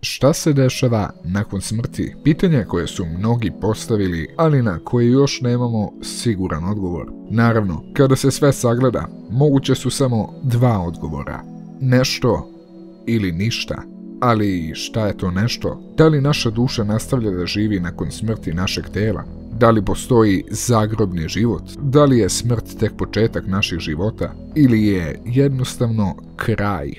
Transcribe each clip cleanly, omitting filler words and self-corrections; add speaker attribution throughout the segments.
Speaker 1: Šta se dešava nakon smrti? Pitanja koje su mnogi postavili, ali na koje još nemamo siguran odgovor. Naravno, kada se sve sagleda, moguće su samo dva odgovora. Nešto ili ništa. Ali šta je to nešto? Da li naša duša nastavlja da živi nakon smrti našeg tela? Da li postoji zagrobni život? Da li je smrt tek početak naših života? Ili je jednostavno kraj?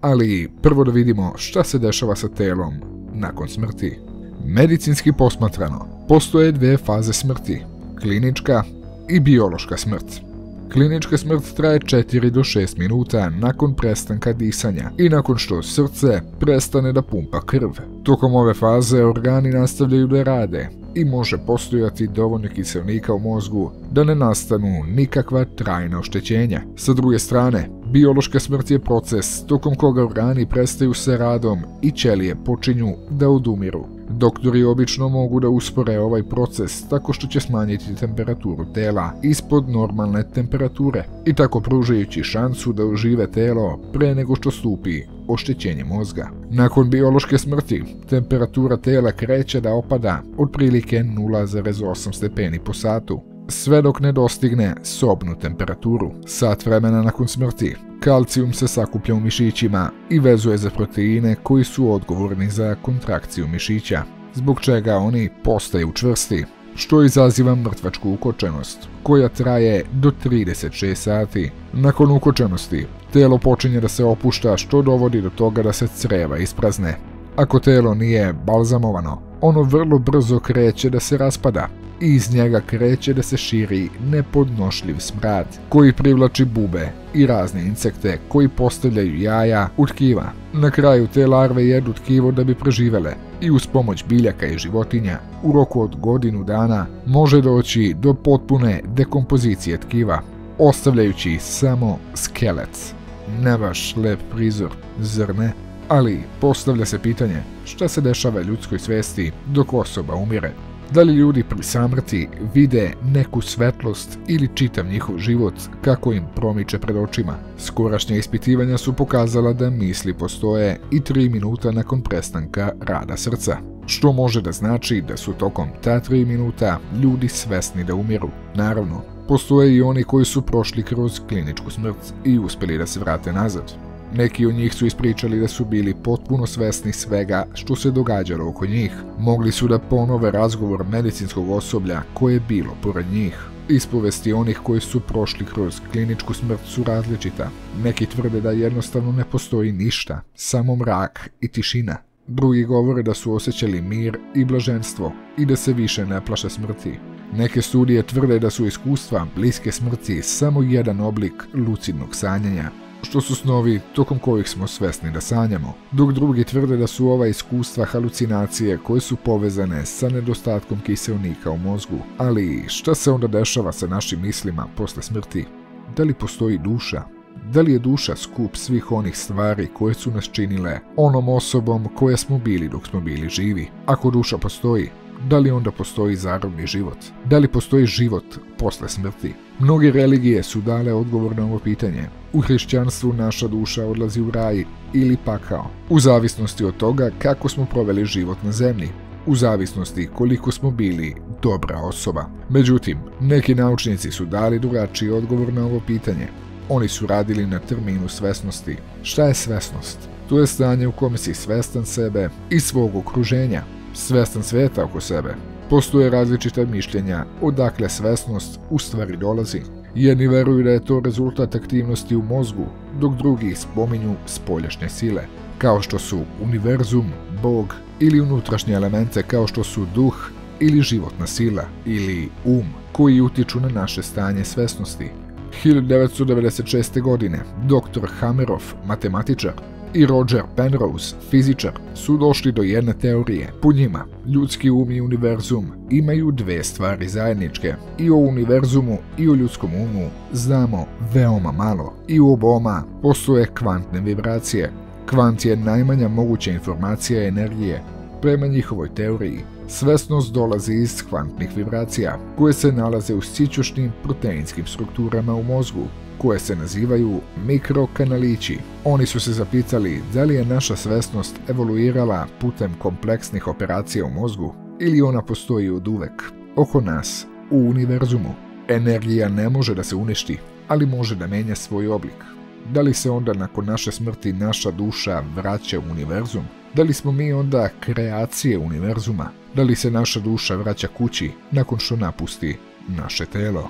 Speaker 1: Ali prvo da vidimo šta se dešava sa telom nakon smrti. Medicinski posmatrano, postoje dve faze smrti, klinička i biološka smrt. Klinička smrt traje 4 do 6 minuta nakon prestanka disanja i nakon što srce prestane da pumpa krv. Tokom ove faze organi nastavljaju da rade i može postojati dovoljno kiseonika u mozgu da ne nastanu nikakva trajna oštećenja. Sa druge strane, biološka smrt je proces tokom koga organi prestaju sa radom i ćelije počinju da odumiru. Doktori obično mogu da uspore ovaj proces tako što će smanjiti temperaturu tela ispod normalne temperature i tako pružajući šansu da ožive telo pre nego što stupi oštećenje mozga. Nakon biološke smrti, temperatura tela kreće da opada otprilike 0,8 stepeni po satu, sve dok ne dostigne sobnu temperaturu. Sat vremena nakon smrti, kalcijum se sakuplja u mišićima i vezuje za proteine koji su odgovorni za kontrakciju mišića, zbog čega oni postaju čvrsti, što izaziva mrtvačku ukočenost, koja traje do 36 sati. Nakon ukočenosti, telo počinje da se opušta, što dovodi do toga da se creva isprazne. Ako telo nije balzamovano, ono vrlo brzo kreće da se raspada i iz njega kreće da se širi nepodnošljiv smrad, koji privlači bube i razne insekte koji postavljaju jaja u tkiva. Na kraju te larve jedu tkivo da bi preživele i uz pomoć biljaka i životinja u roku od godinu dana može doći do potpune dekompozicije tkiva, ostavljajući samo skelet. Ne baš lep prizor, zar ne? Ali postavlja se pitanje šta se dešava ljudskoj svesti dok osoba umire. Da li ljudi pri samrti vide neku svetlost ili čitav njihov život kako im promiče pred očima? Skorašnja ispitivanja su pokazala da misli postoje i 3 minuta nakon prestanka rada srca, što može da znači da su tokom ta 3 minuta ljudi svesni da umiru. Naravno, postoje i oni koji su prošli kroz kliničku smrt i uspjeli da se vrate nazad. Neki od njih su ispričali da su bili potpuno svesni svega što se događalo oko njih. Mogli su da ponove razgovor medicinskog osoblja koje je bilo pored njih. Ispovesti onih koji su prošli kroz kliničku smrt su različita. Neki tvrde da jednostavno ne postoji ništa, samo mrak i tišina. Drugi govore da su osjećali mir i blaženstvo i da se više ne plaše smrti. Neke studije tvrde da su iskustva bliske smrti samo jedan oblik lucidnog sanjanja, što su snovi tokom kojih smo svesni da sanjamo, dok drugi tvrde da su ova iskustva halucinacije koje su povezane sa nedostatkom kiseonika u mozgu. Ali šta se onda dešava sa našim mislima posle smrti? Da li postoji duša? Da li je duša skup svih onih stvari koje su nas činile onom osobom koje smo bili dok smo bili živi? Ako duša postoji, da li onda postoji zarobni život? Da li postoji život posle smrti? Mnoge religije su dale odgovor na ovo pitanje. U hrišćanstvu naša duša odlazi u raj ili pakao, u zavisnosti od toga kako smo proveli život na zemlji, u zavisnosti koliko smo bili dobra osoba. Međutim, neki naučnici su dali drugačiji odgovor na ovo pitanje. Oni su radili na terminu svesnosti. Šta je svesnost? To je stanje u kome si svestan sebe i svog okruženja, svestan sveta oko sebe. Postoje različita mišljenja odakle svesnost u stvari dolazi. Jedni veruju da je to rezultat aktivnosti u mozgu, dok drugi spominju spoljašnje sile, kao što su univerzum, Bog ili unutrašnje elemente kao što su duh ili životna sila ili koji utiču na naše stanje svesnosti. 1996. godine dr. Hameroff, matematičar, i Roger Penrose, fizičar, su došli do jedne teorije. Po njima, ljudski um i univerzum imaju dve stvari zajedničke. I o univerzumu i o ljudskom umu znamo veoma malo. I u oboma postoje kvantne vibracije. Kvant je najmanja moguća informacija energije. Prema njihovoj teoriji, svesnost dolazi iz kvantnih vibracija, koje se nalaze u sićušnim proteinskim strukturama u mozgu, koje se nazivaju mikrokanalići. Oni su se zapitali da li je naša svesnost evoluirala putem kompleksnih operacija u mozgu ili ona postoji oduvek oko nas u univerzumu. Energija ne može da se uništi, ali može da menja svoj oblik. Da li se onda nakon naše smrti naša duša vraća u univerzum? Da li smo mi onda kreacije univerzuma? Da li se naša duša vraća kući nakon što napusti naše telo?